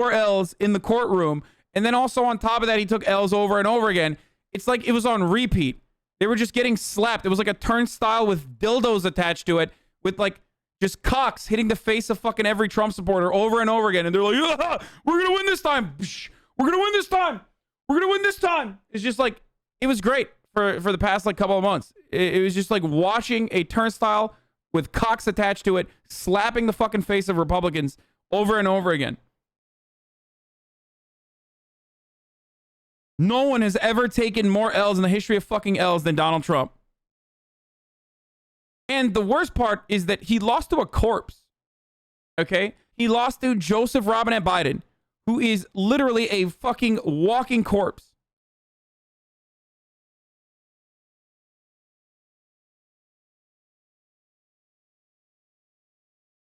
4 L's in the courtroom. And then also on top of that, he took L's over and over again. It's like it was on repeat. They were just getting slapped. It was like a turnstile with dildos attached to it, with like just cocks hitting the face of fucking every Trump supporter over and over again. And they're like, we're going to win this time. We're going to win this time. We're going to win this time. It's just like, it was great for the past like couple of months. It was just like watching a turnstile with cocks attached to it, slapping the fucking face of Republicans over and over again. No one has ever taken more L's in the history of fucking L's than Donald Trump. And the worst part is that he lost to a corpse. Okay? He lost to Joseph Robinette Biden, who is literally a fucking walking corpse.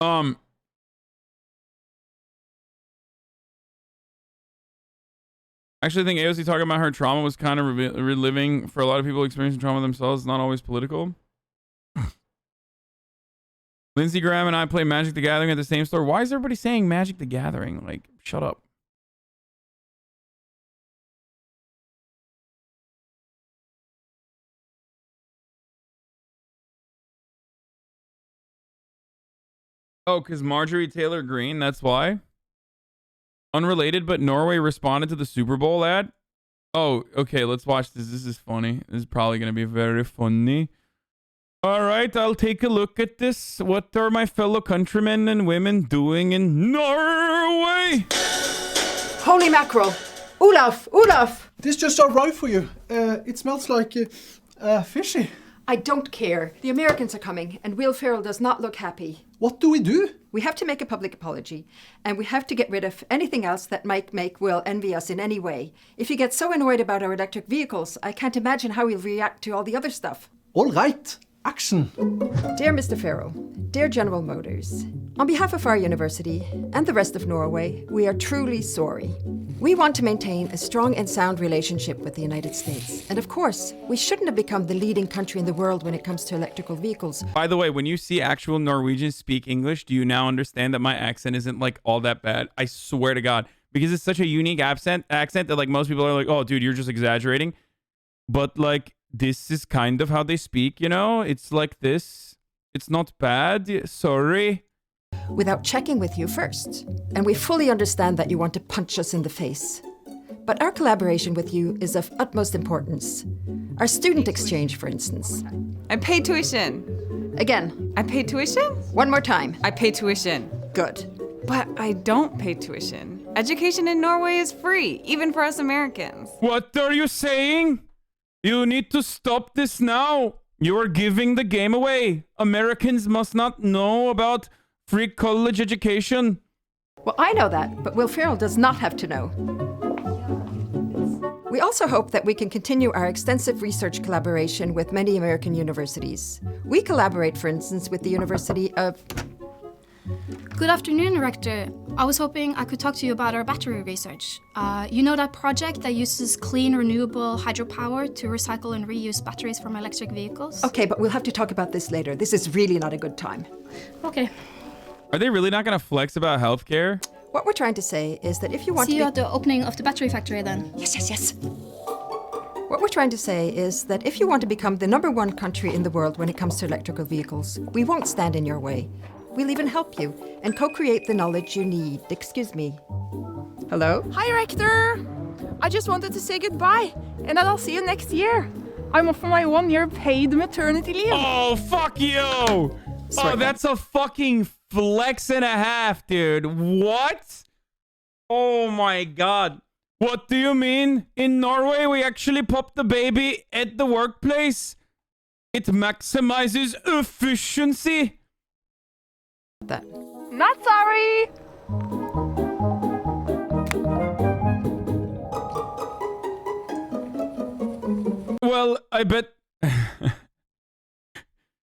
I actually think AOC talking about her trauma was kind of reliving for a lot of people experiencing trauma themselves. It's not always political. Lindsey Graham and I play Magic the Gathering at the same store. Why is everybody saying Magic the Gathering? Like, shut up. Oh, because Marjorie Taylor Greene, that's why. Unrelated, but Norway responded to the Super Bowl ad. Oh, okay, let's watch this. This is funny. This is probably going to be very funny. All right, I'll take a look at this. What are my fellow countrymen and women doing in Norway? Holy mackerel. Olaf! This just arrived for you. It smells like fishy. I don't care. The Americans are coming, and Will Ferrell does not look happy. What do we do? We have to make a public apology, and we have to get rid of anything else that might make Will envy us in any way. If he gets so annoyed about our electric vehicles, I can't imagine how he'll react to all the other stuff. All right. Action. Dear Mr. Ferrell, dear General Motors, on behalf of our university and the rest of Norway, we are truly sorry. We want to maintain a strong and sound relationship with the United States. And of course, we shouldn't have become the leading country in the world when it comes to electrical vehicles. By the way, when you see actual Norwegians speak English, do you now understand that my accent isn't like all that bad? I swear to God. Because it's such a unique accent that like most people are like, oh, dude, you're just exaggerating. But like, this is kind of how they speak, you know? It's like this. It's not bad. Sorry. Without checking with you first. And we fully understand that you want to punch us in the face. But our collaboration with you is of utmost importance. Our student exchange, for instance. I pay tuition. Again. I pay tuition? One more time. I pay tuition. Good. But I don't pay tuition. Education in Norway is free, even for us Americans. What are you saying? You need to stop this now. You are giving the game away. Americans must not know about free college education. Well, I know that, but Will Ferrell does not have to know. We also hope that we can continue our extensive research collaboration with many American universities. We collaborate, for instance, with the University of... Good afternoon, Rector. I was hoping I could talk to you about our battery research. You know that project that uses clean, renewable hydropower to recycle and reuse batteries from electric vehicles? Okay, but we'll have to talk about this later. This is really not a good time. Okay. Are they really not going to flex about healthcare? What we're trying to say is that if you want See to you at the opening of the battery factory then. Yes. What we're trying to say is that if you want to become the #1 country in the world when it comes to electrical vehicles, we won't stand in your way. We'll even help you and co-create the knowledge you need. Excuse me. Hello? Hi, Rector. I just wanted to say goodbye, and then I'll see you next year. I'm off for my 1-year paid maternity leave. Oh, fuck you! Sorry. Oh, that's a fucking flex and a half, dude. What? Oh my God. What do you mean? In Norway, we actually pop the baby at the workplace? It maximizes efficiency. That. Not sorry. Well, I bet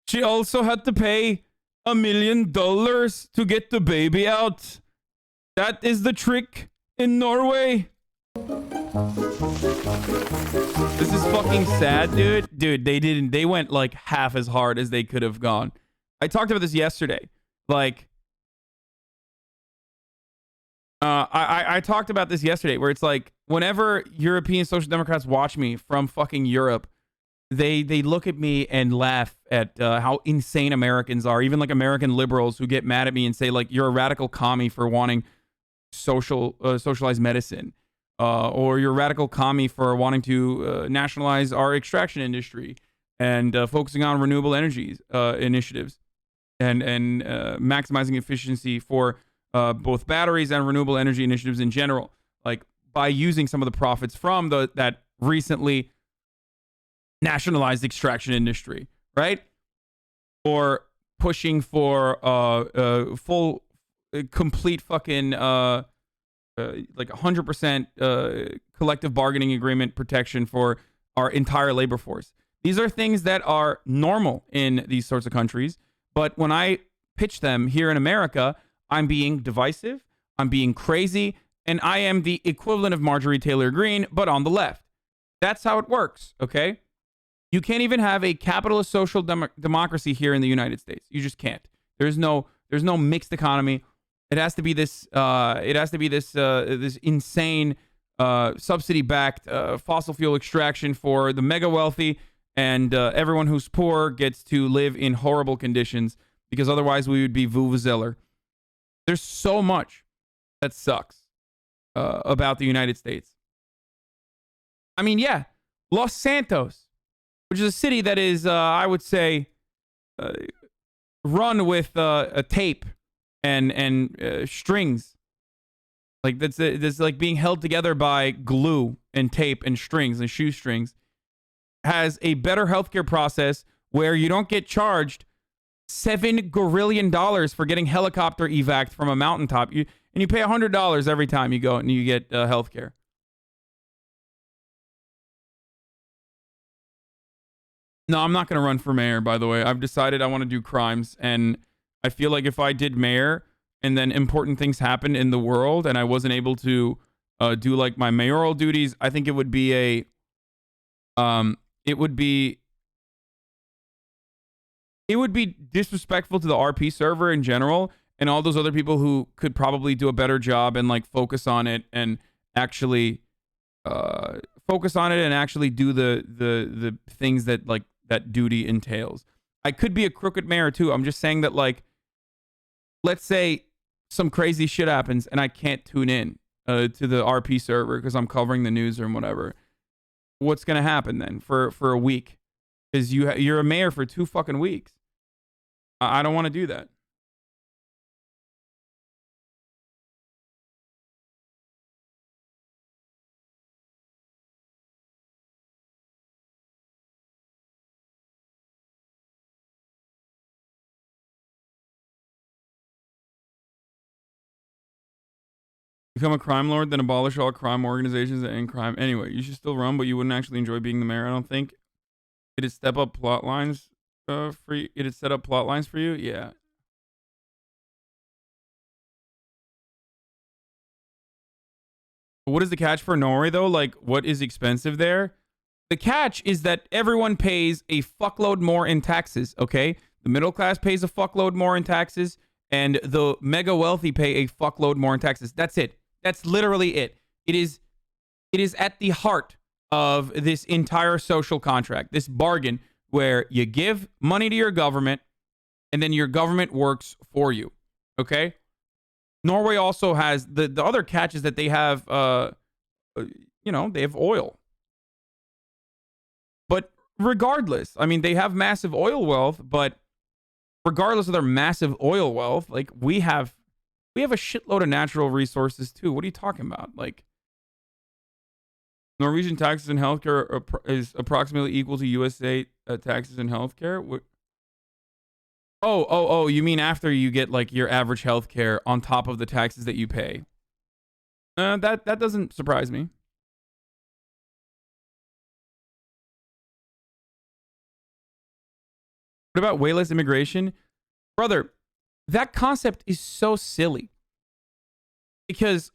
she also had to pay $1 million to get the baby out. That is the trick in Norway. This is fucking sad, dude. Dude, they went like half as hard as they could have gone. I talked about this yesterday. Like, I talked about this yesterday, where it's like whenever European social democrats watch me from fucking Europe, they look at me and laugh at how insane Americans are. Even like American liberals who get mad at me and say like you're a radical commie for wanting socialized medicine, or you're a radical commie for wanting to nationalize our extraction industry and focusing on renewable energies initiatives and maximizing efficiency for both batteries and renewable energy initiatives in general, like by using some of the profits from that recently nationalized extraction industry, right? Or pushing for full, complete fucking like 100% collective bargaining agreement protection for our entire labor force. These are things that are normal in these sorts of countries, but when I pitch them here in America, I'm being divisive, I'm being crazy, and I am the equivalent of Marjorie Taylor Greene, but on the left. That's how it works, okay? You can't even have a capitalist social democracy here in the United States. You just can't. There's no mixed economy. It has to be this. This insane subsidy-backed fossil fuel extraction for the mega wealthy, and everyone who's poor gets to live in horrible conditions because otherwise we would be vuvuzeller. There's so much that sucks about the United States. I mean, yeah, Los Santos, which is a city that is, I would say, run with a tape and strings. Like that's like being held together by glue and tape and strings and shoestrings. Has a better healthcare process where you don't get charged $7 gorillion for getting helicopter evac'd from a mountaintop. And you pay $100 every time you go and you get healthcare. No, I'm not going to run for mayor, by the way. I've decided I want to do crimes, and I feel like if I did mayor and then important things happened in the world and I wasn't able to do like my mayoral duties, I think it would be it would be disrespectful to the RP server in general and all those other people who could probably do a better job and like focus on it and actually do the things that like that duty entails. I could be a crooked mayor too. I'm just saying that, like, let's say some crazy shit happens and I can't tune in to the RP server because I'm covering the news or whatever. What's gonna happen then for a week? Because you're a mayor for 2 fucking weeks. I don't want to do that. Become a crime lord, then abolish all crime organizations that end crime. Anyway, you should still run, but you wouldn't actually enjoy being the mayor, I don't think. It'd step up plot lines for you. It'd set up plot lines for you. Yeah. But what is the catch for Norway though? Like, what is expensive there? The catch is that everyone pays a fuckload more in taxes. Okay, the middle class pays a fuckload more in taxes, and the mega wealthy pay a fuckload more in taxes. That's it. That's literally it. It is at the heart of this entire social contract, this bargain where you give money to your government and then your government works for you. Okay? Norway also has the other catch is that they have they have oil. But regardless, I mean, they have massive oil wealth, but regardless of their massive oil wealth, like we have a shitload of natural resources too. What are you talking about? Like, Norwegian taxes and healthcare is approximately equal to USA taxes and healthcare. Oh, you mean after you get like your average healthcare on top of the taxes that you pay? That doesn't surprise me. What about way less immigration? Brother, that concept is so silly. Because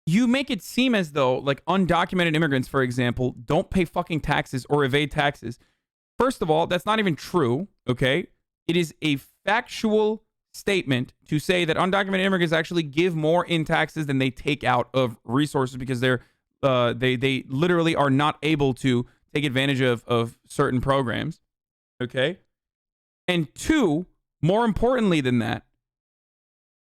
you make it seem as though, like, undocumented immigrants, for example, don't pay fucking taxes or evade taxes. First of all, that's not even true, okay? It is a factual statement to say that undocumented immigrants actually give more in taxes than they take out of resources because they literally are not able to take advantage of certain programs. Okay. And two, more importantly than that,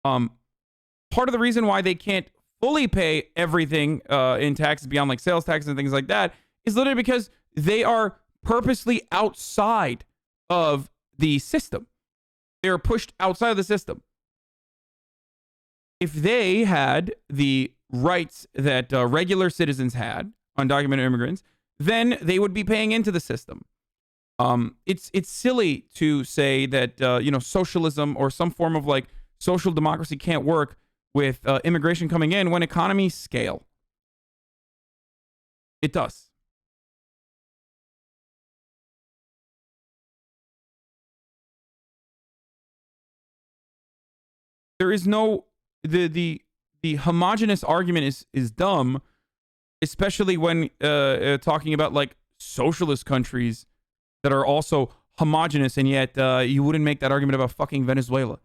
part of the reason why they can't fully pay everything in taxes beyond like sales taxes and things like that is literally because they are purposely outside of the system. They are pushed outside of the system. If they had the rights that regular citizens had, undocumented immigrants, then they would be paying into the system. It's silly to say that socialism or some form of like social democracy can't work with immigration coming in when economies scale. It does. There is no the homogenous argument is dumb, especially when talking about like socialist countries that are also homogenous, and yet you wouldn't make that argument about fucking Venezuela,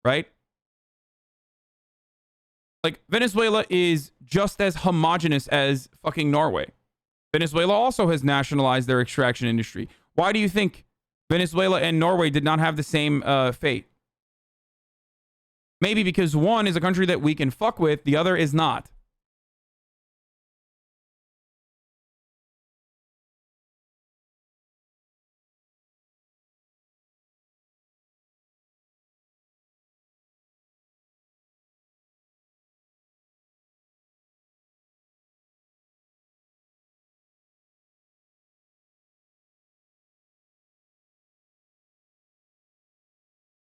right? Like, Venezuela is just as homogenous as fucking Norway. Venezuela also has nationalized their extraction industry. Why do you think Venezuela and Norway did not have the same fate? Maybe because one is a country that we can fuck with, the other is not.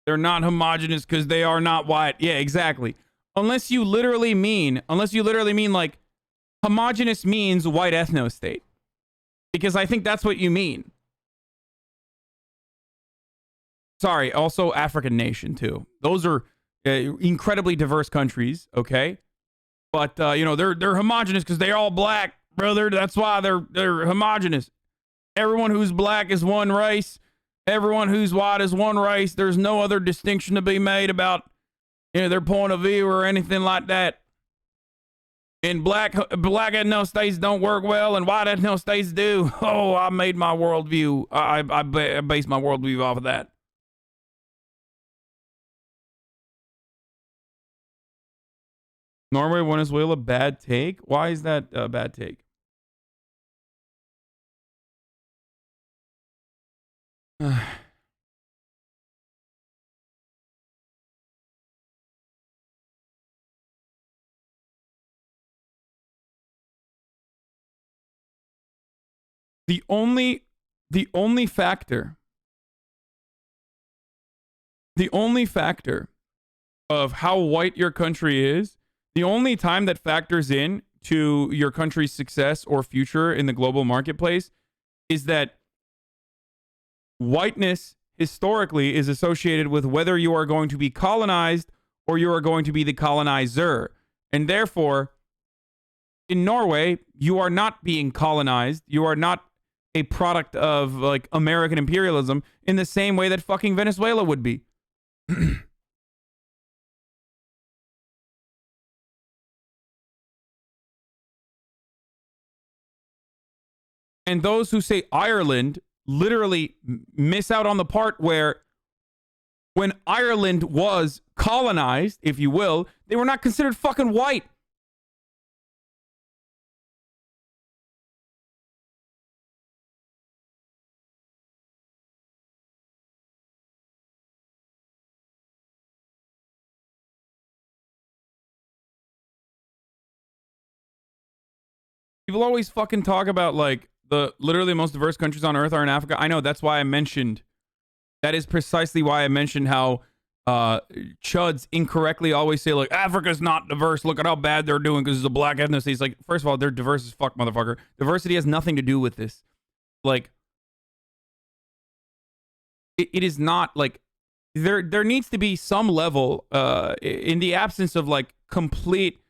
They're not homogenous because they are not white. Yeah, exactly. Unless you literally mean like homogenous means white ethno state. Because I think that's what you mean. Sorry, also African nation too. Those are incredibly diverse countries, okay? But they're homogenous because they're all black, brother. That's why they're homogenous. Everyone who's black is one race. Everyone who's white is one race. There's no other distinction to be made about their point of view or anything like that. And black ethno states don't work well, and white ethno states do. Oh, I made my worldview. I based my worldview off of that. Norway, Venezuela, bad take. Why is that a bad take? The only factor of how white your country is, the only time that factors in to your country's success or future in the global marketplace is that whiteness historically is associated with whether you are going to be colonized or you are going to be the colonizer. And therefore, in Norway, you are not being colonized. You are not a product of like American imperialism in the same way that fucking Venezuela would be. And those who say Ireland literally miss out on the part where when Ireland was colonized, if you will, they were not considered fucking white. People always fucking talk about like the literally most diverse countries on earth are in Africa. I know, that's why I mentioned, that is precisely why I mentioned how chuds incorrectly always say like Africa's not diverse. Look at how bad they're doing because it's a black ethnicity. It's like, first of all, they're diverse as fuck, motherfucker. Diversity has nothing to do with this. Like, it is not like there needs to be some level in the absence of like complete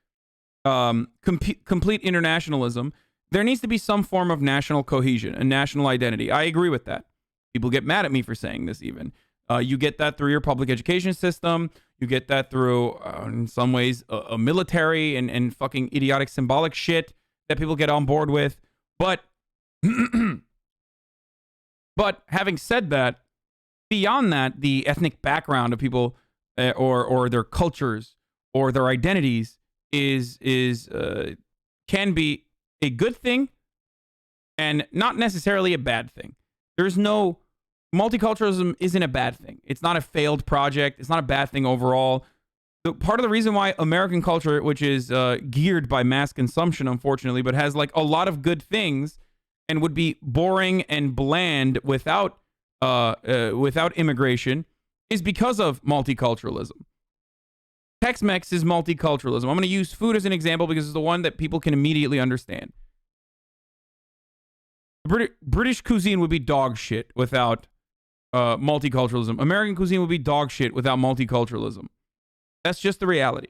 internationalism. There needs to be some form of national cohesion and national identity. I agree with that. People get mad at me for saying this even. You get that through your public education system. You get that through, in some ways, a military and fucking idiotic symbolic shit that people get on board with. But, but having said that, beyond that, the ethnic background of people or their cultures or their identities can be a good thing and not necessarily a bad thing. There's no multiculturalism isn't a bad thing. It's not a failed project. It's not a bad thing overall. Part of the reason why American culture, which is geared by mass consumption, unfortunately, but has like a lot of good things and would be boring and bland without immigration, is because of multiculturalism. Tex-Mex is multiculturalism. I'm going to use food as an example because it's the one that people can immediately understand. British cuisine would be dog shit without multiculturalism. American cuisine would be dog shit without multiculturalism. That's just the reality.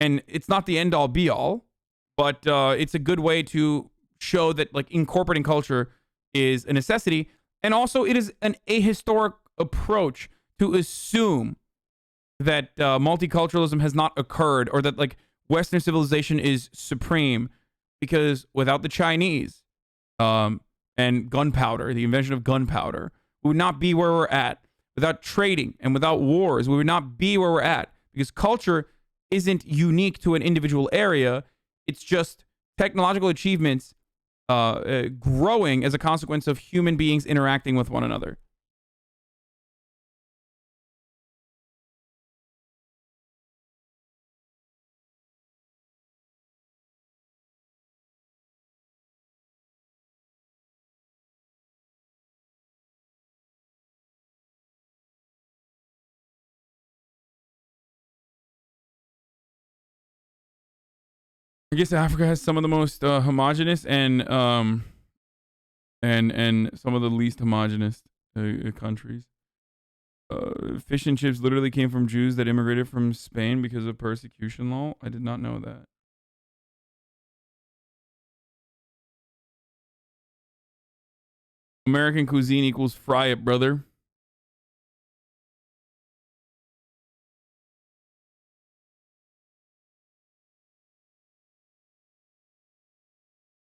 And it's not the end all be all, but it's a good way to show that like incorporating culture is a necessity. And also it is an ahistoric approach to assume that multiculturalism has not occurred or that like Western civilization is supreme, because without the Chinese and gunpowder, the invention of gunpowder, we would not be where we're at. Without trading and without wars, we would not be where we're at, because culture isn't unique to an individual area. It's just technological achievements growing as a consequence of human beings interacting with one another. I guess Africa has some of the most homogenous and some of the least homogenous countries. Fish and chips literally came from Jews that immigrated from Spain because of persecution law. I did not know that. American cuisine equals fry it, brother.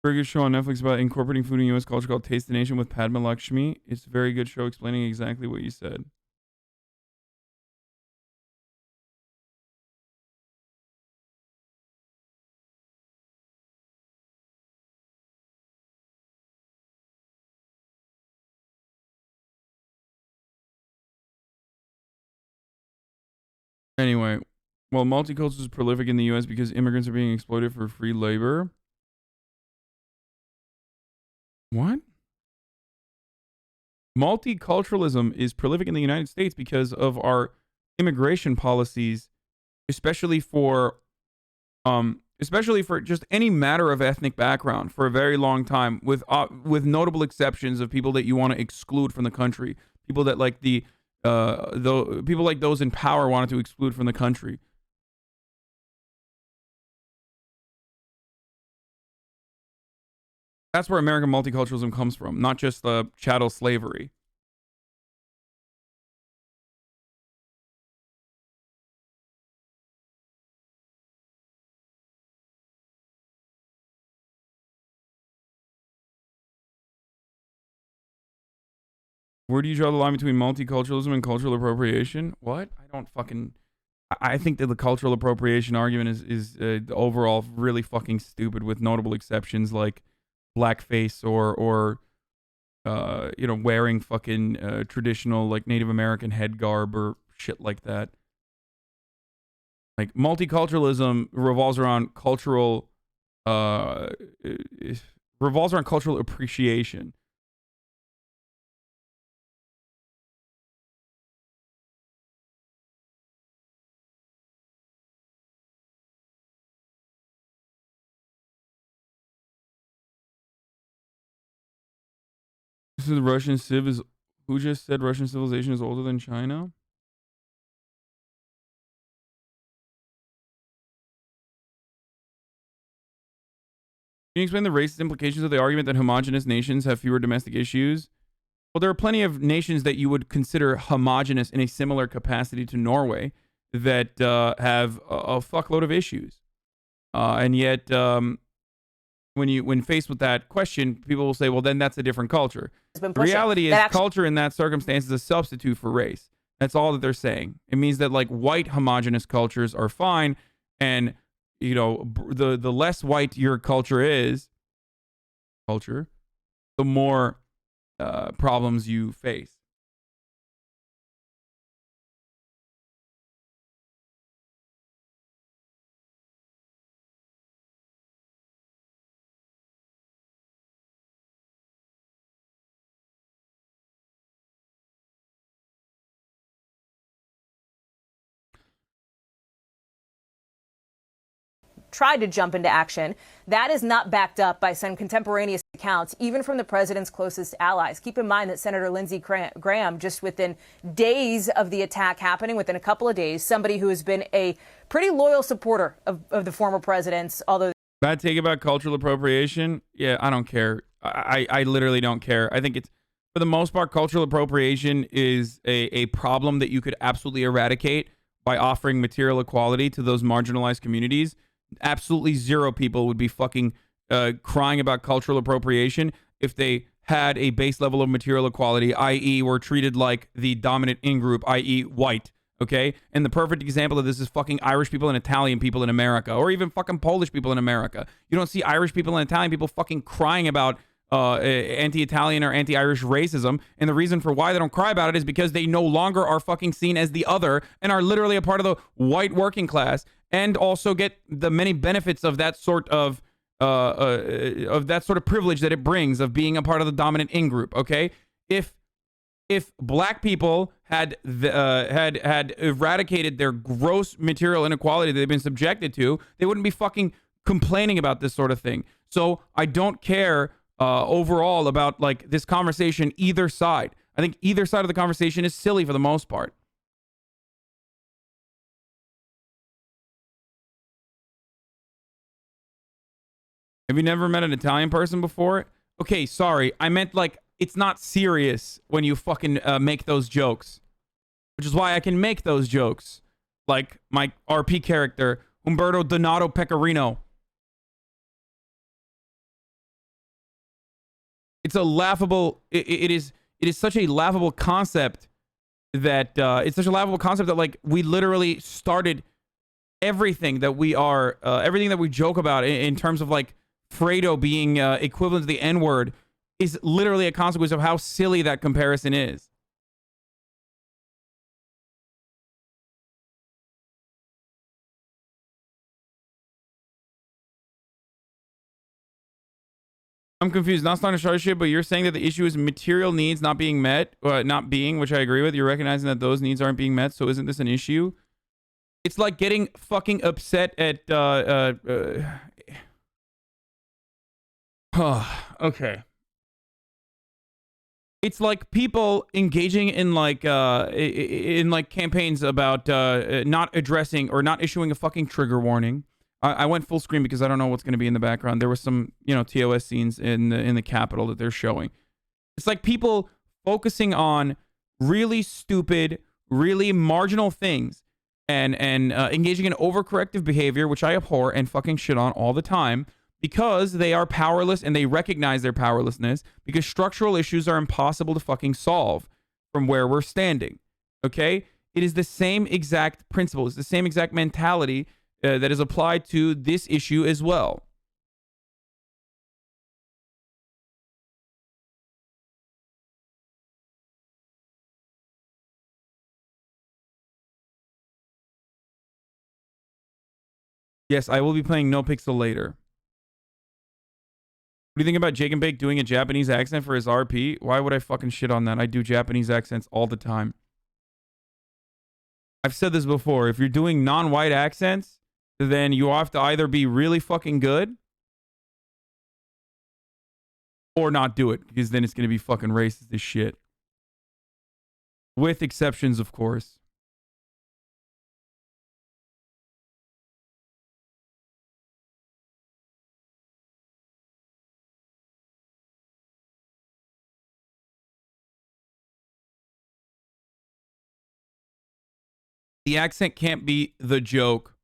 Very good show on Netflix about incorporating food in U.S. culture called Taste the Nation with Padma Lakshmi. It's a very good show explaining exactly what you said. Anyway, while multicultural is prolific in the U.S. because immigrants are being exploited for free labor. What? Multiculturalism is prolific in the United States because of our immigration policies, especially for just any matter of ethnic background for a very long time, with notable exceptions of people that you want to exclude from the country, people that like people like those in power wanted to exclude from the country. That's where American multiculturalism comes from, not just chattel slavery. Where do you draw the line between multiculturalism and cultural appropriation? What? I think that the cultural appropriation argument is overall really fucking stupid, with notable exceptions like blackface or wearing fucking traditional like Native American head garb or shit like that. Like multiculturalism revolves around cultural appreciation. This is Russian civ is who just said Russian civilization is older than China? Can you explain the racist implications of the argument that homogenous nations have fewer domestic issues? Well, there are plenty of nations that you would consider homogenous in a similar capacity to Norway that have a fuckload of issues. And yet, when faced with that question, people will say, well, then that's a different culture. The reality is culture in that circumstance is a substitute for race. That's all that they're saying. It means that like white homogenous cultures are fine, and you know the less white your culture is, the more problems you face. Tried to jump into action. That is not backed up by some contemporaneous accounts, even from the president's closest allies. Keep in mind that Senator Lindsey Graham, just within days of the attack happening, within a couple of days, somebody who has been a pretty loyal supporter of the former president's, although... Bad take about cultural appropriation? Yeah, I don't care. I literally don't care. I think it's, for the most part, cultural appropriation is a problem that you could absolutely eradicate by offering material equality to those marginalized communities. Absolutely zero people would be fucking crying about cultural appropriation if they had a base level of material equality, i.e. were treated like the dominant in-group, i.e. white, okay? And the perfect example of this is fucking Irish people and Italian people in America, or even fucking Polish people in America. You don't see Irish people and Italian people fucking crying about anti-Italian or anti-Irish racism, and the reason for why they don't cry about it is because they no longer are fucking seen as the other and are literally a part of the white working class, and also get the many benefits of that sort of privilege that it brings of being a part of the dominant in-group. Okay, if black people had eradicated their gross material inequality that they've been subjected to, they wouldn't be fucking complaining about this sort of thing. So I don't care overall about like this conversation either side. I think either side of the conversation is silly for the most part. Have you never met an Italian person before? Okay, sorry. I meant like it's not serious when you fucking make those jokes. Which is why I can make those jokes. Like my RP character, Umberto Donato Pecorino. It's a laughable... It is such a laughable concept that... it's such a laughable concept that like we literally started everything that we are... everything that we joke about in terms of like Fredo being equivalent to the N-word is literally a consequence of how silly that comparison is. I'm confused. Not starting to start shit, but you're saying that the issue is material needs not being met, which I agree with. You're recognizing that those needs aren't being met, so isn't this an issue? It's like getting fucking upset at okay. It's like people engaging in like campaigns about not addressing or not issuing a fucking trigger warning. I went full screen because I don't know what's going to be in the background. There was some, TOS scenes in the Capitol that they're showing. It's like people focusing on really stupid, really marginal things and engaging in overcorrective behavior, which I abhor and fucking shit on all the time, because they are powerless and they recognize their powerlessness because structural issues are impossible to fucking solve from where we're standing. Okay? It is the same exact principle. It's the same exact mentality that is applied to this issue as well. Yes, I will be playing No Pixel later. What do you think about Jake and Bake doing a Japanese accent for his RP? Why would I fucking shit on that? I do Japanese accents all the time. I've said this before. If you're doing non-white accents, then you have to either be really fucking good or not do it, because then it's going to be fucking racist as shit. With exceptions, of course. The accent can't be the joke.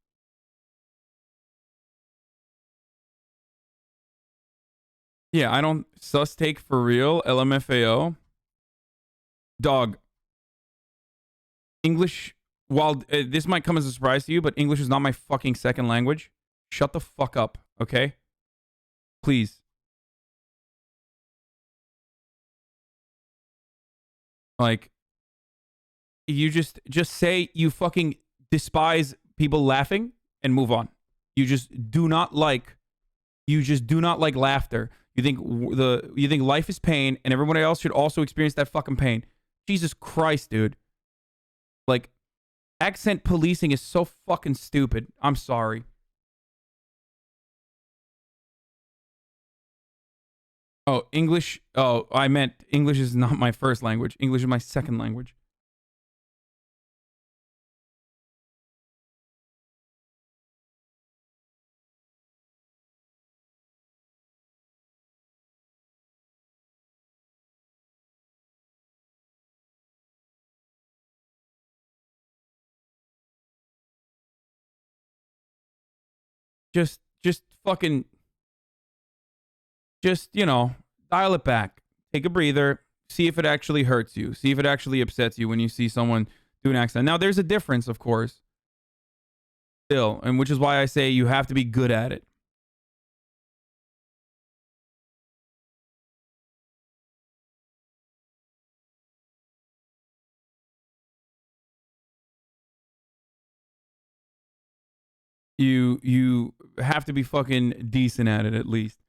Yeah, I don't sus take for real. LMFAO. Dog. English, while this might come as a surprise to you, but English is not my fucking second language. Shut the fuck up, okay? Please. Like, you just say you fucking despise people laughing and move on. You just do not like laughter. You think life is pain and everybody else should also experience that fucking pain. Jesus Christ, dude. Like, accent policing is so fucking stupid. I'm sorry. Oh, English. Oh, I meant English is not my first language. English is my second language. Just fucking, you know, dial it back. Take a breather. See if it actually hurts you. See if it actually upsets you when you see someone do an accent. Now, there's a difference, of course. Still, and which is why I say you have to be good at it. You have to be fucking decent at it at least.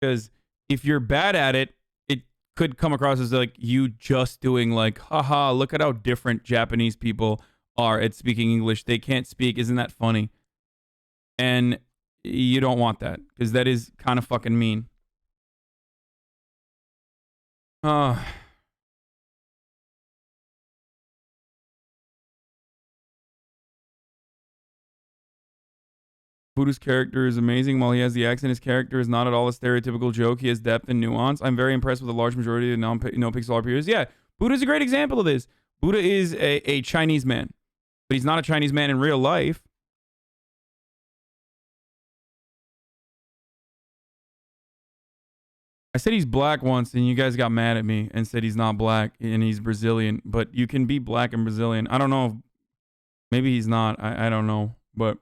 Because if you're bad at it, it could come across as like you just doing like, haha, look at how different Japanese people are at speaking English. They can't speak. Isn't that funny? And you don't want that because that is kind of fucking mean. Buddha's character is amazing. While he has the accent, his character is not at all a stereotypical joke. He has depth and nuance. I'm very impressed with the large majority of no-pixel RPGs. Yeah, Buddha's a great example of this. Buddha is a Chinese man, but he's not a Chinese man in real life. I said he's black once, and you guys got mad at me and said he's not black and he's Brazilian. But you can be black and Brazilian. I don't know. If, maybe he's not. I don't know. But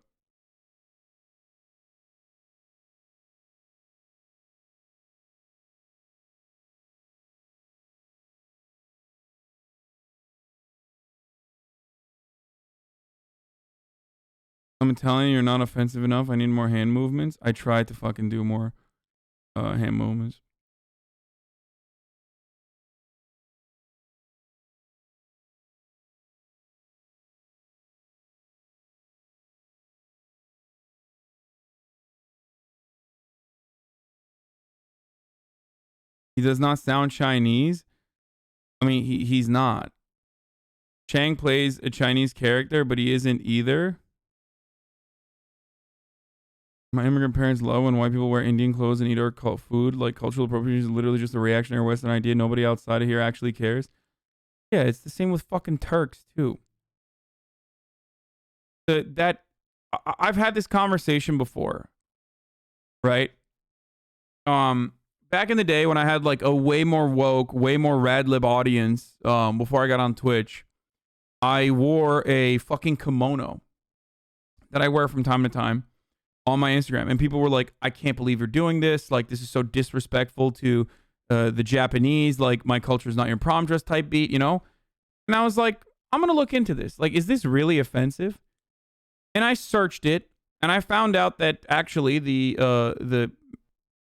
I'm telling you, you're not offensive enough. I need more hand movements. I tried to fucking do more hand movements. He does not sound Chinese. I mean, he's not. Chang plays a Chinese character, but he isn't either. My immigrant parents love when white people wear Indian clothes and eat our food. Like, cultural appropriation is literally just a reactionary Western idea. Nobody outside of here actually cares. Yeah, it's the same with fucking Turks, too. I've had this conversation before, right? Back in the day when I had like a way more woke, way more radlib audience, before I got on Twitch, I wore a fucking kimono that I wear from time to time on my Instagram, and people were like, I can't believe you're doing this. Like, this is so disrespectful to the Japanese. Like, my culture is not your prom dress type beat, you know? And I was like, I'm going to look into this. Like, is this really offensive? And I searched it, and I found out that actually the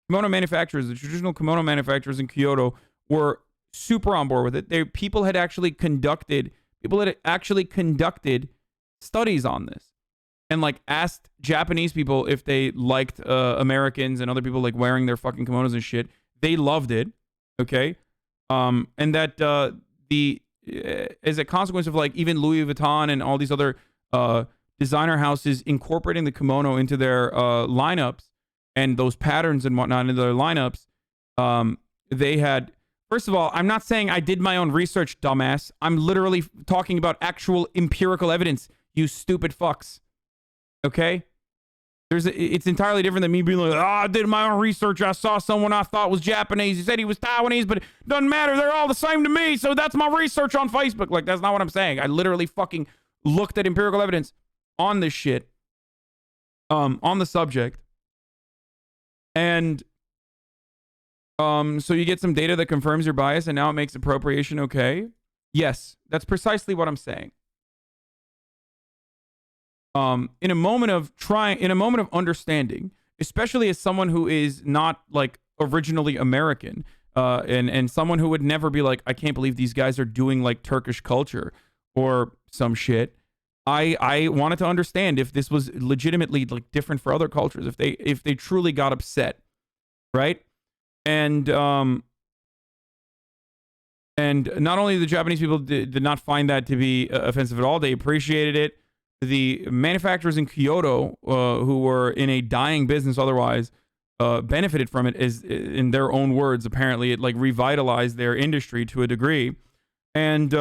kimono manufacturers, the traditional kimono manufacturers in Kyoto, were super on board with it. People had actually conducted studies on this. And like asked Japanese people if they liked Americans and other people like wearing their fucking kimonos and shit. They loved it, okay? And that as a consequence of like even Louis Vuitton and all these other designer houses incorporating the kimono into their lineups and those patterns and whatnot into their lineups, they had. First of all, I'm not saying I did my own research, dumbass. I'm literally talking about actual empirical evidence. you stupid fucks. Okay? It's entirely different than me being like, I did my own research. I saw someone I thought was Japanese. He said he was Taiwanese, but it doesn't matter. They're all the same to me. So that's my research on Facebook. Like, that's not what I'm saying. I literally fucking looked at empirical evidence on this shit, on the subject. And so you get some data that confirms your bias and now it makes appropriation okay. Yes, that's precisely what I'm saying. In a moment of understanding, especially as someone who is not like originally American, and someone who would never be like, I can't believe these guys are doing like Turkish culture or some shit. I wanted to understand if this was legitimately like different for other cultures, if they truly got upset, right? And not only the Japanese people did not find that to be offensive at all, they appreciated it. The manufacturers in Kyoto, who were in a dying business otherwise, benefited from it, as in their own words. Apparently, it like revitalized their industry to a degree. And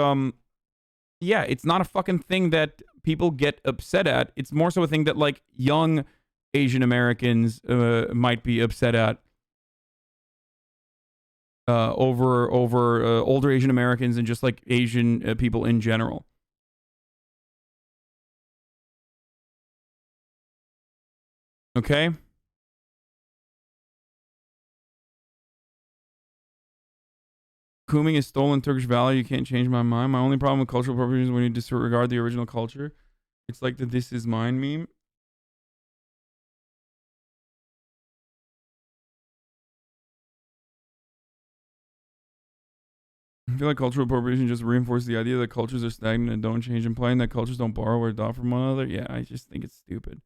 yeah, it's not a fucking thing that people get upset at. It's more so a thing that like young Asian Americans might be upset at over older Asian Americans and just like Asian people in general. Okay. Kuming is stolen Turkish value. You can't change my mind. My only problem with cultural appropriation is when you disregard the original culture. It's like the "this is mine" meme. I feel like cultural appropriation just reinforces the idea that cultures are stagnant and don't change, implying that cultures don't borrow or adopt from one another. Yeah, I just think it's stupid.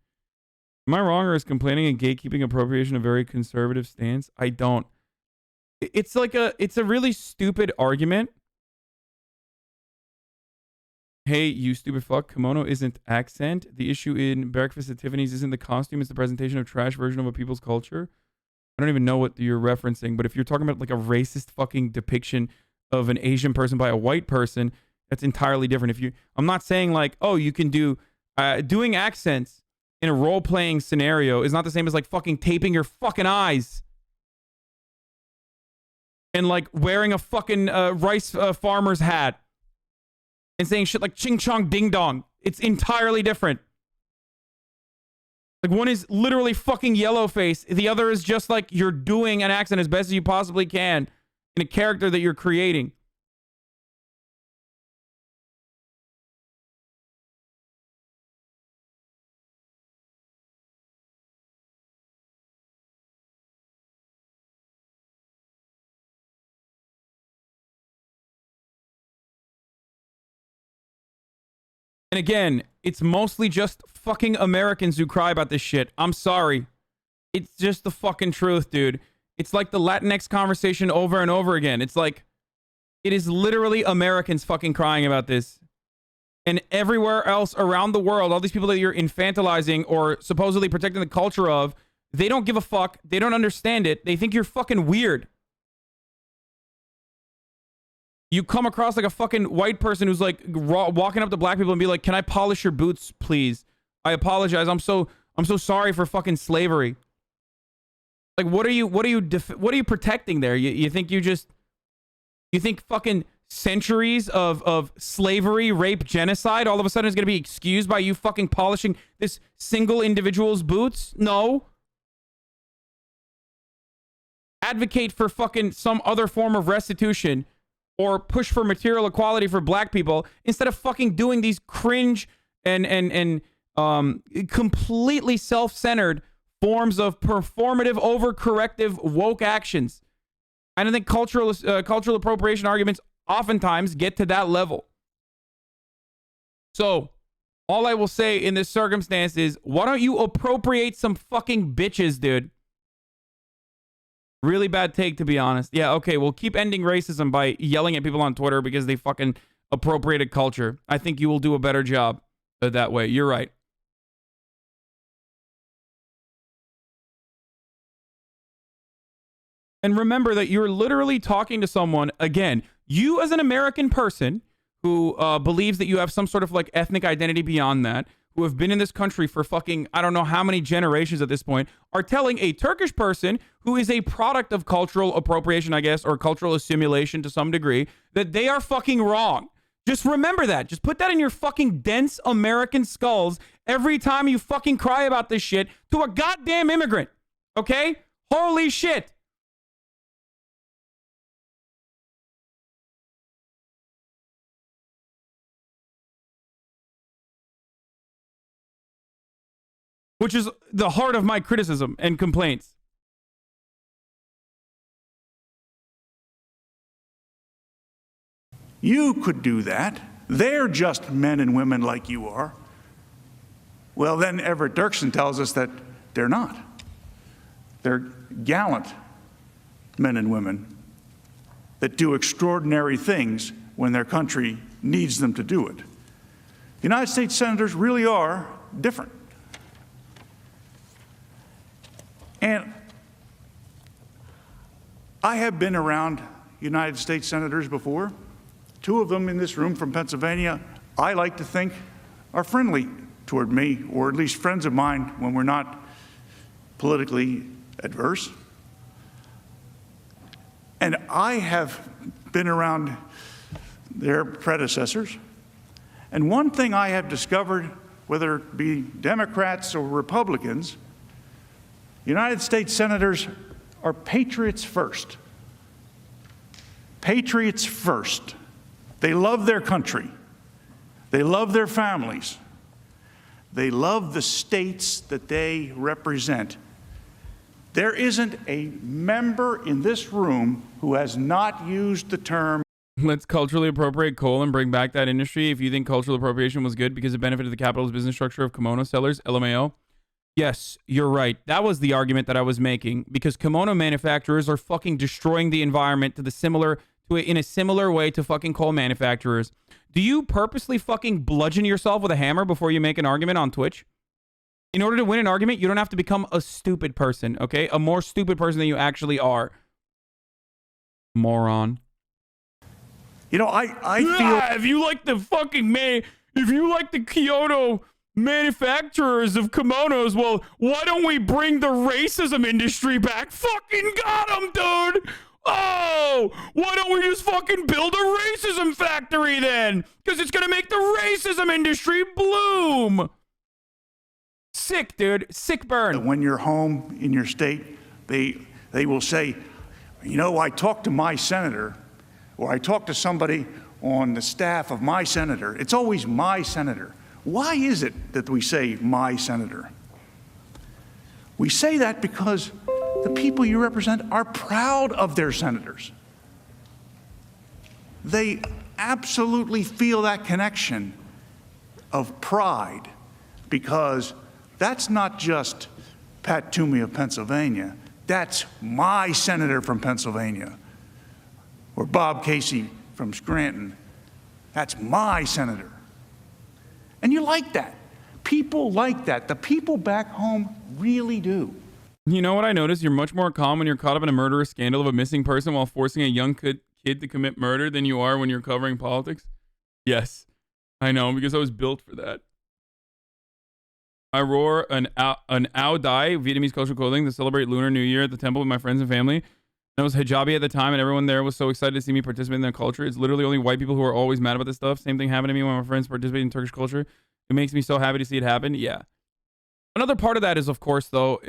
Am I wrong, or is complaining and gatekeeping appropriation a very conservative stance? I don't. It's a really stupid argument. Hey, you stupid fuck. Kimono isn't accent. The issue in Breakfast at Tiffany's isn't the costume, it's the presentation of trash version of a people's culture. I don't even know what you're referencing, but if you're talking about like a racist fucking depiction of an Asian person by a white person, that's entirely different. I'm not saying like, oh, you can do doing accents in a role-playing scenario is not the same as like fucking taping your fucking eyes and like wearing a fucking rice farmer's hat and saying shit like ching chong ding dong. It's entirely different. Like one is literally fucking yellow face. The other is just like you're doing an accent as best as you possibly can in a character that you're creating. And again, it's mostly just fucking Americans who cry about this shit. I'm sorry. It's just the fucking truth, dude. It's like the Latinx conversation over and over again. It's like, it is literally Americans fucking crying about this. And everywhere else around the world, all these people that you're infantilizing or supposedly protecting the culture of, they don't give a fuck. They don't understand it. They think you're fucking weird. You come across like a fucking white person who's like walking up to black people and be like, "Can I polish your boots, please? I apologize. I'm so sorry for fucking slavery." Like, what are you protecting there? You think fucking centuries of slavery, rape, genocide all of a sudden is going to be excused by you fucking polishing this single individual's boots? No. Advocate for fucking some other form of restitution or push for material equality for black people instead of fucking doing these cringe and completely self-centered forms of performative, overcorrective, woke actions. I don't think cultural appropriation arguments oftentimes get to that level. So, all I will say in this circumstance is, why don't you appropriate some fucking bitches, dude? Really bad take, to be honest. Yeah, okay, we'll keep ending racism by yelling at people on Twitter because they fucking appropriated culture. I think you will do a better job that way. You're right. And remember that you're literally talking to someone, again, you as an American person who believes that you have some sort of like ethnic identity beyond that, who have been in this country for fucking, I don't know how many generations at this point, are telling a Turkish person who is a product of cultural appropriation, I guess, or cultural assimilation to some degree, that they are fucking wrong. Just remember that. Just put that in your fucking dense American skulls every time you fucking cry about this shit to a goddamn immigrant. Okay? Holy shit. Which is the heart of my criticism and complaints. You could do that. They're just men and women like you are. Well, then Everett Dirksen tells us that they're not. They're gallant men and women that do extraordinary things when their country needs them to do it. United States senators really are different. And I have been around United States senators before. Two of them in this room from Pennsylvania, I like to think, are friendly toward me, or at least friends of mine when we're not politically adverse. And I have been around their predecessors. And one thing I have discovered, whether it be Democrats or Republicans, United States senators are patriots first. Patriots first. They love their country. They love their families. They love the states that they represent. There isn't a member in this room who has not used the term, let's culturally appropriate coal and bring back that industry. If you think cultural appropriation was good because it benefited the capitalist business structure of kimono sellers, LMAO. Yes, you're right. That was the argument that I was making, because kimono manufacturers are fucking destroying the environment in a similar way to fucking coal manufacturers. Do you purposely fucking bludgeon yourself with a hammer before you make an argument on Twitch? In order to win an argument, you don't have to become a stupid person, okay? A more stupid person than you actually are. Moron. you know, I feel... If you like the Kyoto manufacturers of kimonos, well, why don't we bring the racism industry back? Fucking got 'em, dude! Oh, why don't we just fucking build a racism factory then? Because it's gonna make the racism industry bloom. Sick, dude. Sick burn. When you're home in your state, they will say, you know, I talked to my senator, or I talked to somebody on the staff of my senator. It's always my senator. Why is it that we say my senator? We say that because the people you represent are proud of their senators. They absolutely feel that connection of pride, because that's not just Pat Toomey of Pennsylvania. That's my senator from Pennsylvania, or Bob Casey from Scranton. That's my senator. And you like that. People like that. The people back home really do. You know what I noticed? You're much more calm when you're caught up in a murderous scandal of a missing person while forcing a young kid to commit murder than you are when you're covering politics. Yes, I know, because I was built for that. I wore an Ao Dai, Vietnamese cultural clothing, to celebrate Lunar New Year at the temple with my friends and family. I was hijabi at the time, and everyone there was so excited to see me participate in their culture. It's literally only white people who are always mad about this stuff. Same thing happened to me when my friends participate in Turkish culture. It makes me so happy to see it happen. Yeah. Another part of that is, of course, though,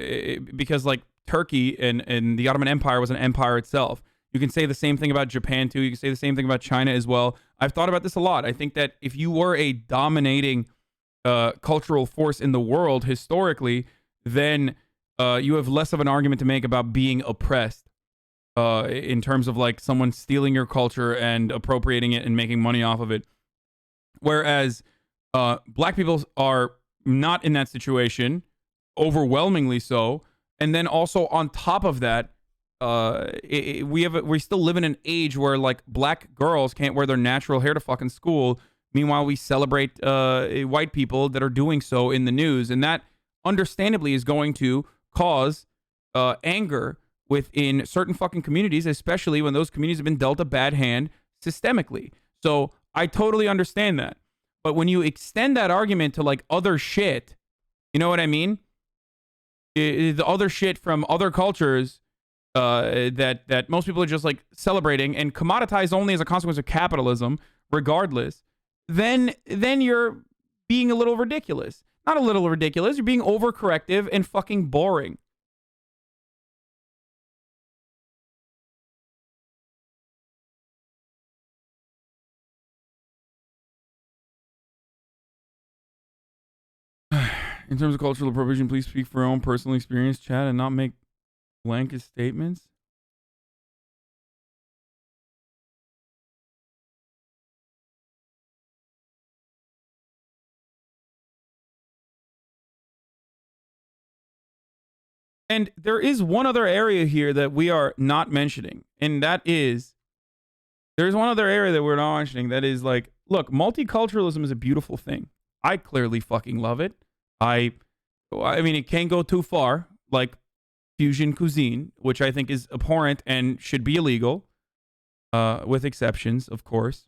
because like Turkey and the Ottoman Empire was an empire itself. You can say the same thing about Japan, too. You can say the same thing about China as well. I've thought about this a lot. I think that if you were a dominating cultural force in the world historically, then you have less of an argument to make about being oppressed in terms of like someone stealing your culture and appropriating it and making money off of it. Whereas black people are not in that situation, overwhelmingly so. And then also on top of that, we still live in an age where like black girls can't wear their natural hair to fucking school. Meanwhile, we celebrate white people that are doing so in the news. And that understandably is going to cause anger within certain fucking communities, especially when those communities have been dealt a bad hand systemically. So I totally understand that. But when you extend that argument to like other shit, you know what I mean? The other shit from other cultures that most people are just like celebrating and commoditized only as a consequence of capitalism, regardless, then you're being a little ridiculous. Not a little ridiculous. You're being overcorrective and fucking boring. In terms of cultural appropriation, please speak for your own personal experience, chat, and not make blanket statements. And there is one other area here that we are not mentioning, and that is, there's one other area that we're not mentioning that is like, look, multiculturalism is a beautiful thing. I clearly fucking love it. I mean, it can go too far, like fusion cuisine, which I think is abhorrent and should be illegal, with exceptions, of course.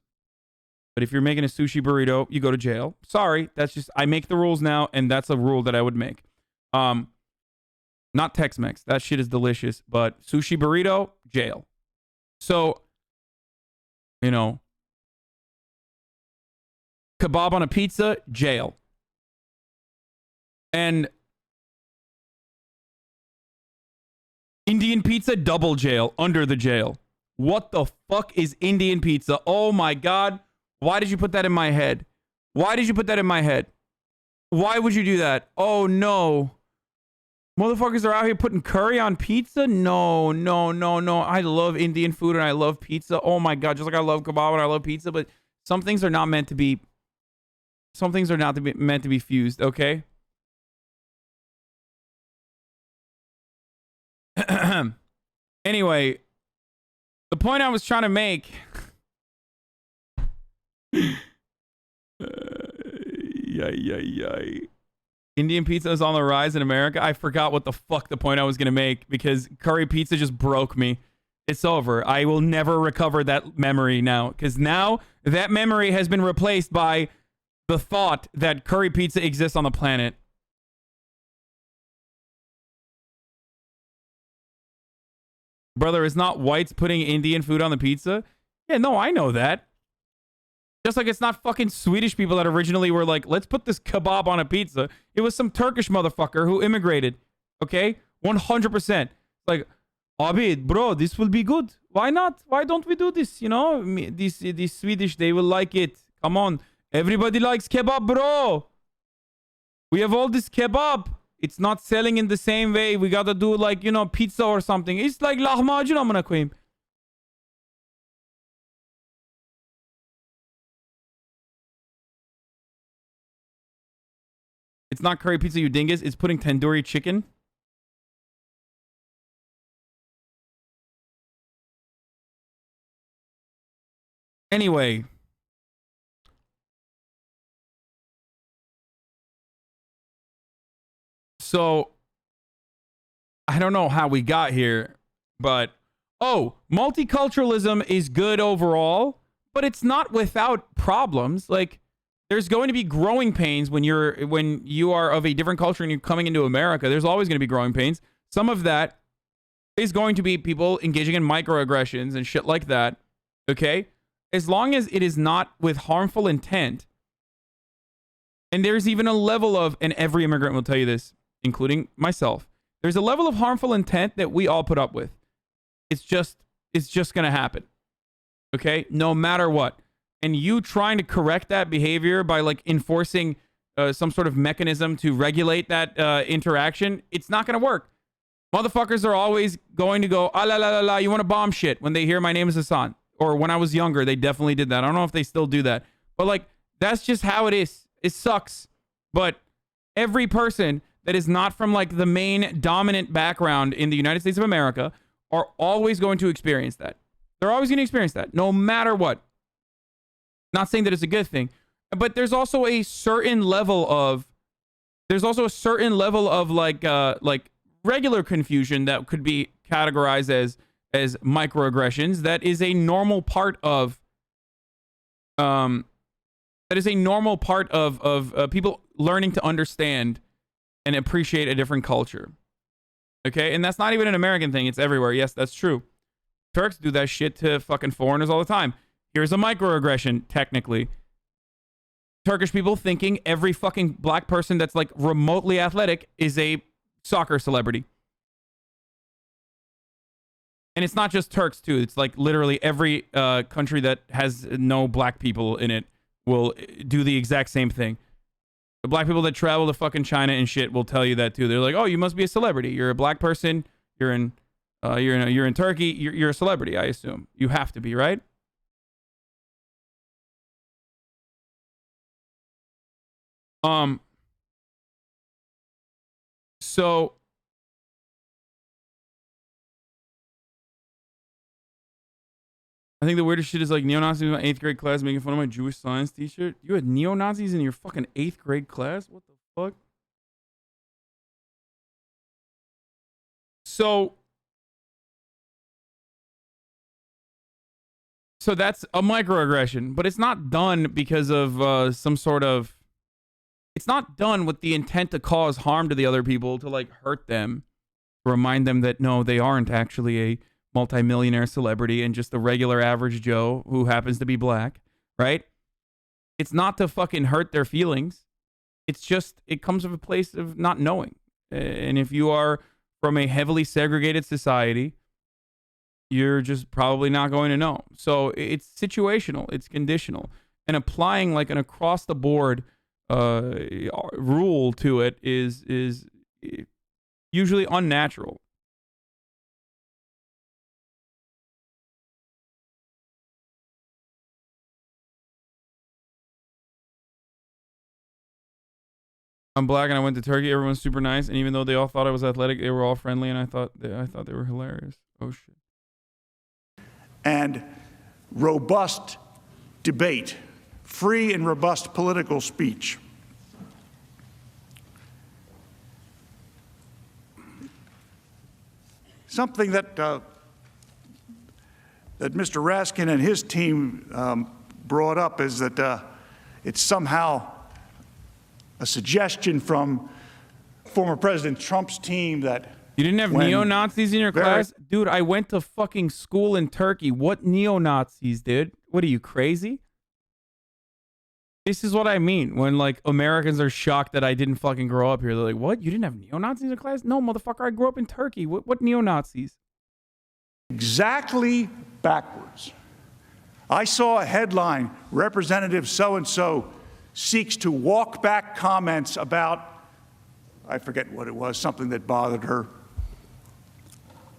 But if you're making a sushi burrito, you go to jail. Sorry, that's just, I make the rules now, and that's a rule that I would make. Not Tex-Mex. That shit is delicious, but sushi burrito, jail. So, you know, kebab on a pizza, jail. And Indian pizza, double jail, under the jail. What the fuck is Indian pizza? Oh my God. Why did you put that in my head? Why did you put that in my head? Why would you do that? Oh no. Motherfuckers are out here putting curry on pizza? No, no, no, no. I love Indian food and I love pizza. Oh my God. Just like I love kebab and I love pizza, but some things are not meant to be, meant to be fused, okay? Anyway, the point I was trying to make. Indian pizza is on the rise in America. I forgot what the fuck the point I was gonna make because curry pizza just broke me. It's over. I will never recover that memory now because now that memory has been replaced by the thought that curry pizza exists on the planet. Brother, it's not whites putting Indian food on the pizza. Yeah, no, I know that. Just like it's not fucking Swedish people that originally were like, let's put this kebab on a pizza. It was some Turkish motherfucker who immigrated. Okay? 100%. Like, Abid, bro, this will be good. Why not? Why don't we do this? You know, these Swedish, they will like it. Come on. Everybody likes kebab, bro. We have all this kebab. It's not selling in the same way. We gotta do like, you know, pizza or something. It's like lahmacun amına koyayım. It's not curry pizza, you dingus. It's putting tandoori chicken. Anyway. So, I don't know how we got here, but, oh, multiculturalism is good overall, but it's not without problems. Like, there's going to be growing pains when you are of a different culture and you're coming into America. There's always going to be growing pains. Some of that is going to be people engaging in microaggressions and shit like that, okay? As long as it is not with harmful intent, and there's even a level of, and every immigrant will tell you this, including myself, there's a level of harmful intent that we all put up with. It's just going to happen. Okay? No matter what. And you trying to correct that behavior by like enforcing some sort of mechanism to regulate that interaction, it's not going to work. Motherfuckers are always going to go, ah la la la la, you want to bomb shit when they hear my name is Hassan. Or when I was younger, they definitely did that. I don't know if they still do that. But like, that's just how it is. It sucks. But every person that is not from like the main dominant background in the United States of America are always going to experience that. They're always going to experience that, no matter what. Not saying that it's a good thing, but there's also a certain level of like regular confusion that could be categorized as microaggressions. That is a normal part of That is a normal part of people learning to understand and appreciate a different culture. Okay? And that's not even an American thing. It's everywhere. Yes, that's true. Turks do that shit to fucking foreigners all the time. Here's a microaggression, technically. Turkish people thinking every fucking black person that's like remotely athletic is a soccer celebrity. And it's not just Turks, too. It's like literally every country that has no black people in it will do the exact same thing. The black people that travel to fucking China and shit will tell you that, too. They're like, oh, you must be a celebrity. You're a black person. You're in Turkey. You're a celebrity, I assume. You have to be, right? So I think the weirdest shit is like neo-Nazis in my 8th grade class making fun of my Jewish science teacher. You had neo-Nazis in your fucking 8th grade class? What the fuck? So that's a microaggression, but it's not done because of some sort of... It's not done with the intent to cause harm to the other people, to like hurt them, remind them that no, they aren't actually a multimillionaire celebrity and just a regular average Joe who happens to be black, right? It's not to fucking hurt their feelings. It's just, it comes from a place of not knowing. And if you are from a heavily segregated society, you're just probably not going to know. So it's situational, it's conditional. And applying like an across the board rule to it is usually unnatural. I'm black and I went to Turkey. Everyone's super nice, and even though they all thought I was athletic, they were all friendly, and I thought they were hilarious. Oh shit. And robust debate, free and robust political speech. Something that that Mr. Raskin and his team brought up is that it's somehow a suggestion from former President Trump's team that you didn't have neo-Nazis in your class? Dude, I went to fucking school in Turkey. What neo-Nazis, dude? What are you, crazy? This is what I mean when, like, Americans are shocked that I didn't fucking grow up here. They're like, what? You didn't have neo-Nazis in your class? No, motherfucker, I grew up in Turkey. What neo-Nazis? Exactly backwards. I saw a headline, Representative so-and-so seeks to walk back comments about, I forget what it was, something that bothered her.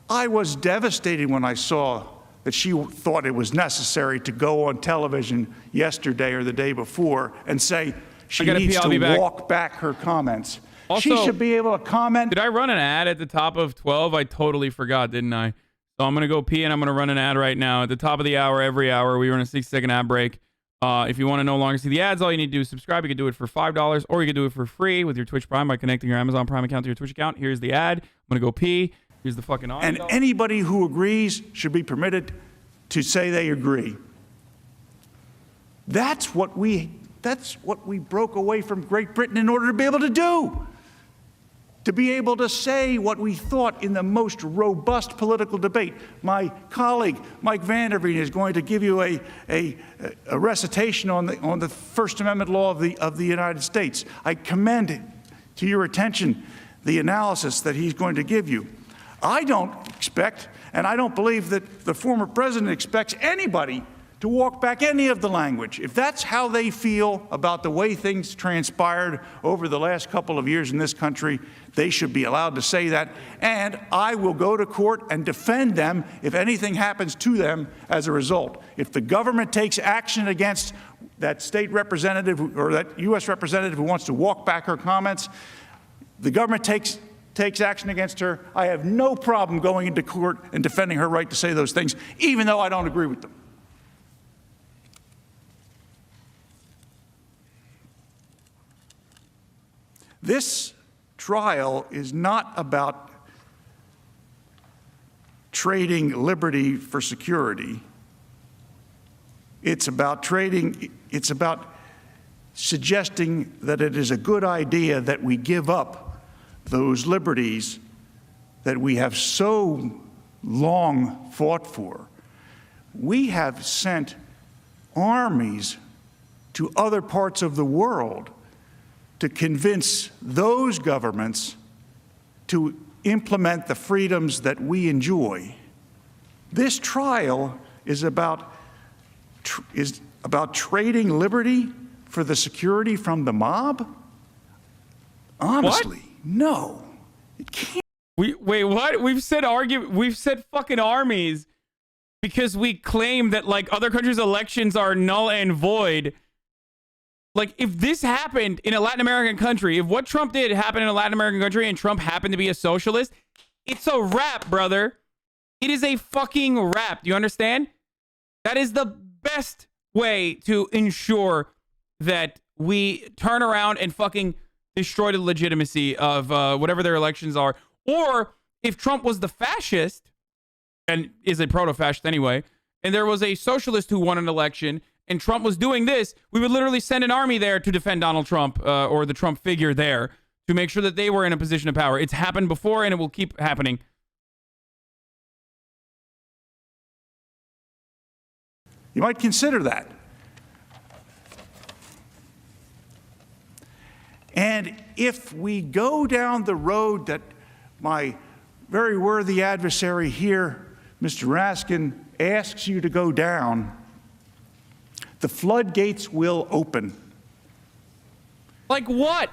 I was devastated when I saw that she thought it was necessary to go on television yesterday or the day before and say she needs to walk back her comments. Also, she should be able to comment. Did I run an ad at the top of 12? I totally forgot, didn't I? So I'm going to go pee and I'm going to run an ad right now. At the top of the hour, every hour, we run a 6-second ad break. If you want to no longer see the ads, all you need to do is subscribe. You can do it for $5, or you can do it for free with your Twitch Prime by connecting your Amazon Prime account to your Twitch account. Here's the ad. I'm going to go pee. Here's the fucking audio. And anybody who agrees should be permitted to say they agree. That's what we broke away from Great Britain in order to be able to do. To be able to say what we thought in the most robust political debate. My colleague, Mike Vanderveen, is going to give you a recitation on the First Amendment law of the United States. I commend to your attention the analysis that he's going to give you. I don't expect, and I don't believe that the former president expects anybody to walk back any of the language. If that's how they feel about the way things transpired over the last couple of years in this country, they should be allowed to say that. And I will go to court and defend them if anything happens to them as a result. If the government takes action against that state representative or that U.S. representative who wants to walk back her comments, the government takes action against her, I have no problem going into court and defending her right to say those things, even though I don't agree with them. This trial is not about trading liberty for security. It's about trading. It's about suggesting that it is a good idea that we give up those liberties that we have so long fought for. We have sent armies to other parts of the world to convince those governments to implement the freedoms that we enjoy. This trial is about trading liberty for the security from the mob? Honestly, no. It can't. Wait, what? We've said fucking armies because we claim that like other countries' elections are null and void. Like, if this happened in a Latin American country, if what Trump did happened in a Latin American country and Trump happened to be a socialist, it's a wrap, brother. It is a fucking wrap. Do you understand? That is the best way to ensure that we turn around and fucking destroy the legitimacy of whatever their elections are. Or if Trump was the fascist, and is a proto-fascist anyway, and there was a socialist who won an election, and Trump was doing this, we would literally send an army there to defend Donald Trump or the Trump figure there to make sure that they were in a position of power. It's happened before, and it will keep happening. You might consider that. And if we go down the road that my very worthy adversary here, Mr. Raskin, asks you to go down, the floodgates will open. Like what?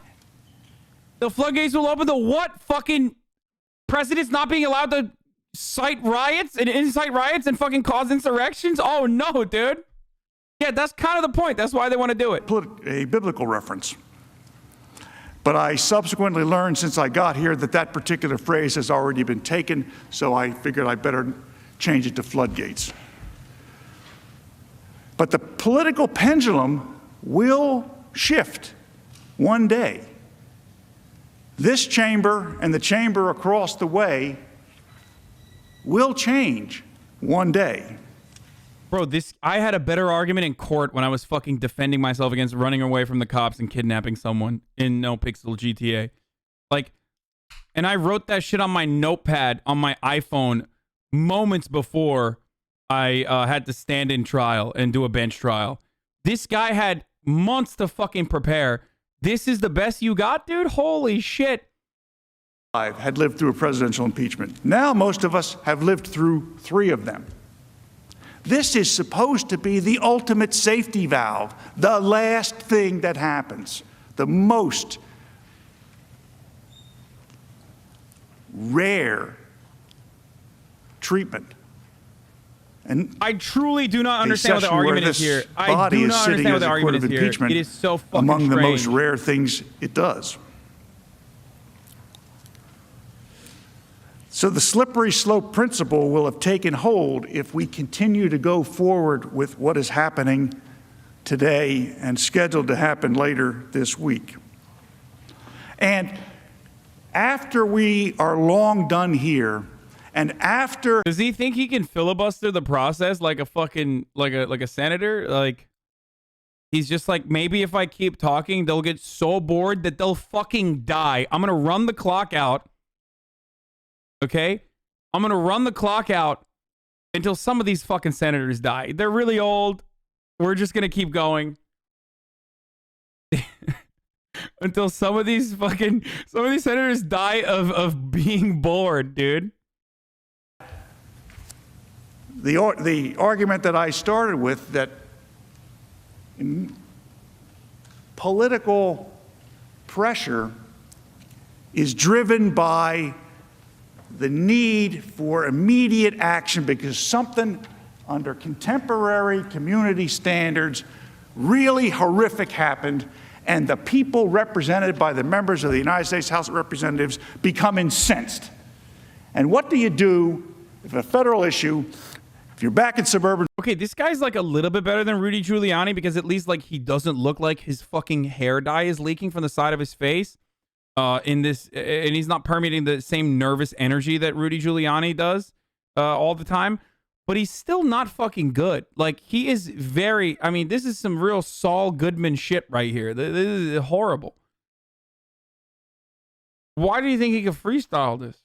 The floodgates will open to what? Fucking presidents not being allowed to incite riots and fucking cause insurrections? Oh no, dude. Yeah, that's kind of the point. That's why they want to do it. A biblical reference. But I subsequently learned since I got here that that particular phrase has already been taken, so I figured I better change it to floodgates. But the political pendulum will shift one day. This chamber and the chamber across the way will change one day. Bro, I had a better argument in court when I was fucking defending myself against running away from the cops and kidnapping someone in No Pixel GTA. Like, and I wrote that shit on my notepad on my iPhone moments before I had to stand in trial and do a bench trial. This guy had months to fucking prepare. This is the best you got, dude? Holy shit. I had lived through a presidential impeachment. Now most of us have lived through 3 of them. This is supposed to be the ultimate safety valve, the last thing that happens, the most rare treatment. And I truly do not understand what the argument is here. I do not understand what the argument is here. It is so fucking among strange. the most rare things it does. So the slippery slope principle will have taken hold if we continue to go forward with what is happening today and scheduled to happen later this week. And after we are long done here, and after... Does he think he can filibuster the process like a fucking, like a senator? Like, he's just like, maybe if I keep talking, they'll get so bored that they'll fucking die. I'm going to run the clock out. Okay? I'm going to run the clock out until some of these fucking senators die. They're really old. We're just going to keep going. Until some of these senators die of being bored, dude. The argument that I started with, that political pressure is driven by the need for immediate action because something under contemporary community standards really horrific happened, and the people represented by the members of the United States House of Representatives become incensed. And what do you do if a federal issue, if you're back in suburban... Okay, this guy's like a little bit better than Rudy Giuliani because at least like he doesn't look like his fucking hair dye is leaking from the side of his face. In this, and he's not permeating the same nervous energy that Rudy Giuliani does all the time. but he's still not fucking good. Like, he is very, I mean, this is some real Saul Goodman shit right here. This is horrible. Why do you think he could freestyle this?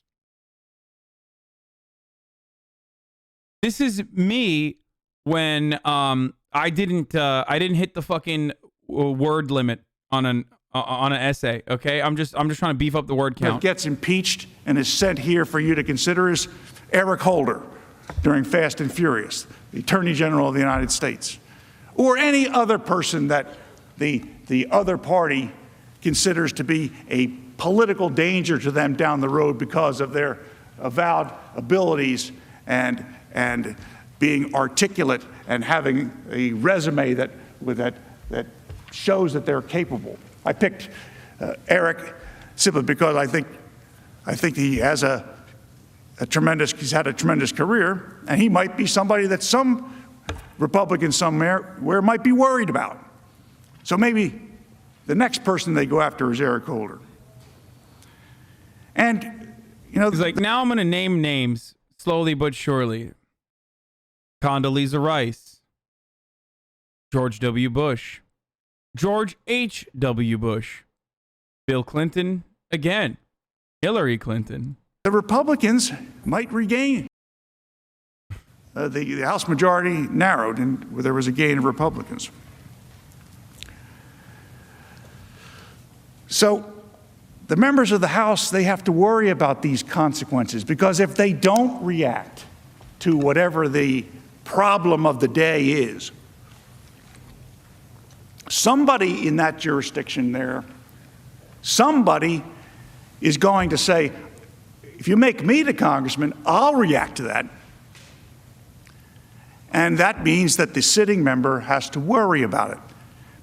This is me when I didn't hit the fucking word limit on an essay. Okay, I'm just trying to beef up the word count. Gets impeached and is sent here for you to consider is Eric Holder during Fast and Furious, the Attorney General of the United States, or any other person that the other party considers to be a political danger to them down the road because of their avowed abilities and being articulate and having a resume that shows that they're capable. I picked Eric simply because I think he has he's had a tremendous career, and he might be somebody that some Republicans somewhere might be worried about. So maybe the next person they go after is Eric Holder. And, you know, he's like, now I'm going to name names slowly but surely. Condoleezza Rice, George W. Bush, George H.W. Bush, Bill Clinton again, Hillary Clinton. The Republicans might regain. The House majority narrowed, and there was a gain of Republicans. So the members of the House, they have to worry about these consequences, because if they don't react to whatever the problem of the day is, somebody in that jurisdiction there, somebody is going to say, if you make me the congressman, I'll react to that. And that means that the sitting member has to worry about it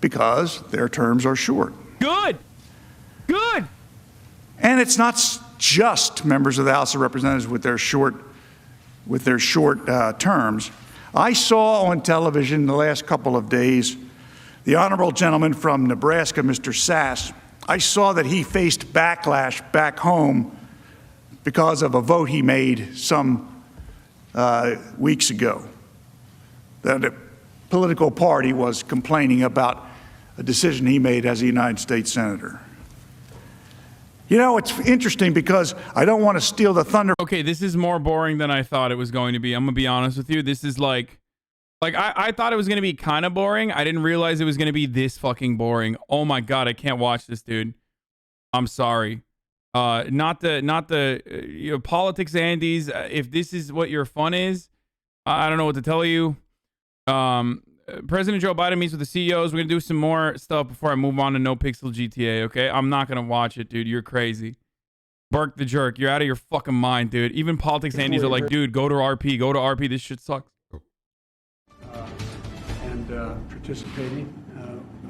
because their terms are short. Good. Good. And it's not just members of the House of Representatives with their short terms. I saw on television the last couple of days the honorable gentleman from Nebraska, Mr. Sass. I saw that he faced backlash back home because of a vote he made some weeks ago. That a political party was complaining about a decision he made as a United States Senator. You know, it's interesting because I don't want to steal the thunder. Okay, this is more boring than I thought it was going to be. I'm going to be honest with you. This is like I thought it was going to be kind of boring. I didn't realize it was going to be this fucking boring. Oh my God, I can't watch this, dude. I'm sorry. Not the politics Andes. If this is what your fun is, I don't know what to tell you. President Joe Biden meets with the CEOs. We're going to do some more stuff before I move on to No Pixel GTA, okay? I'm not going to watch it, dude. You're crazy. Bark the jerk. You're out of your fucking mind, dude. Even politics Andes are like, dude, go to RP. Go to RP. This shit sucks. Participating.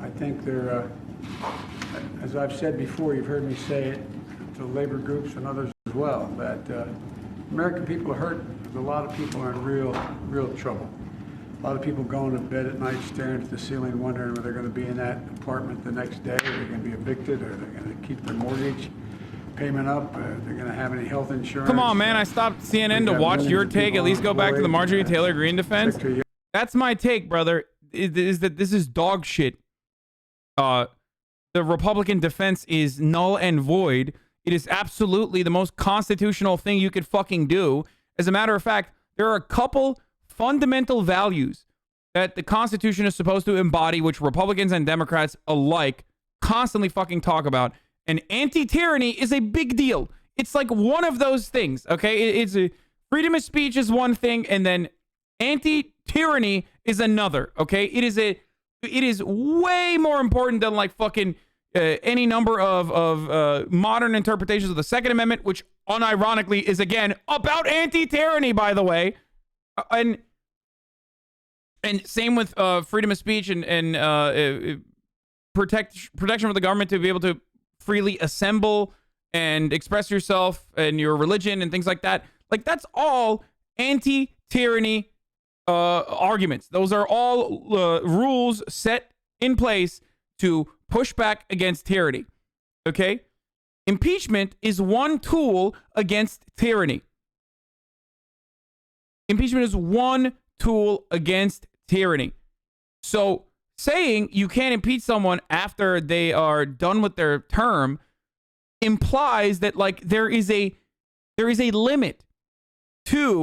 I think they're, as I've said before, you've heard me say it to labor groups and others as well, that American people are hurt. There's a lot of people are in real trouble. A lot of people going to bed at night staring at the ceiling wondering whether they're going to be in that apartment the next day, or they're going to be evicted, or they're going to keep their mortgage payment up, or they're going to have any health insurance. Come on, man. I stopped CNN to watch your take. At least go back to the Marjorie Taylor Greene defense. That's my take, brother, is that this is dog shit. The Republican defense is null and void. It is absolutely the most constitutional thing you could fucking do. As a matter of fact, there are a couple fundamental values that the Constitution is supposed to embody, which Republicans and Democrats alike constantly fucking talk about. And anti-tyranny is a big deal. It's like one of those things, okay? It's a freedom of speech is one thing, and then anti-tyranny is another, okay? It is way more important than like fucking any number of modern interpretations of the Second Amendment, which unironically is again about anti-tyranny, by the way. And same with freedom of speech and protection of the government to be able to freely assemble and express yourself and your religion and things like that. Like, that's all anti-tyranny arguments. Those are all rules set in place to push back against tyranny. Okay? Impeachment is one tool against tyranny. Impeachment is one tool against tyranny. So saying you can't impeach someone after they are done with their term implies that like there is a limit to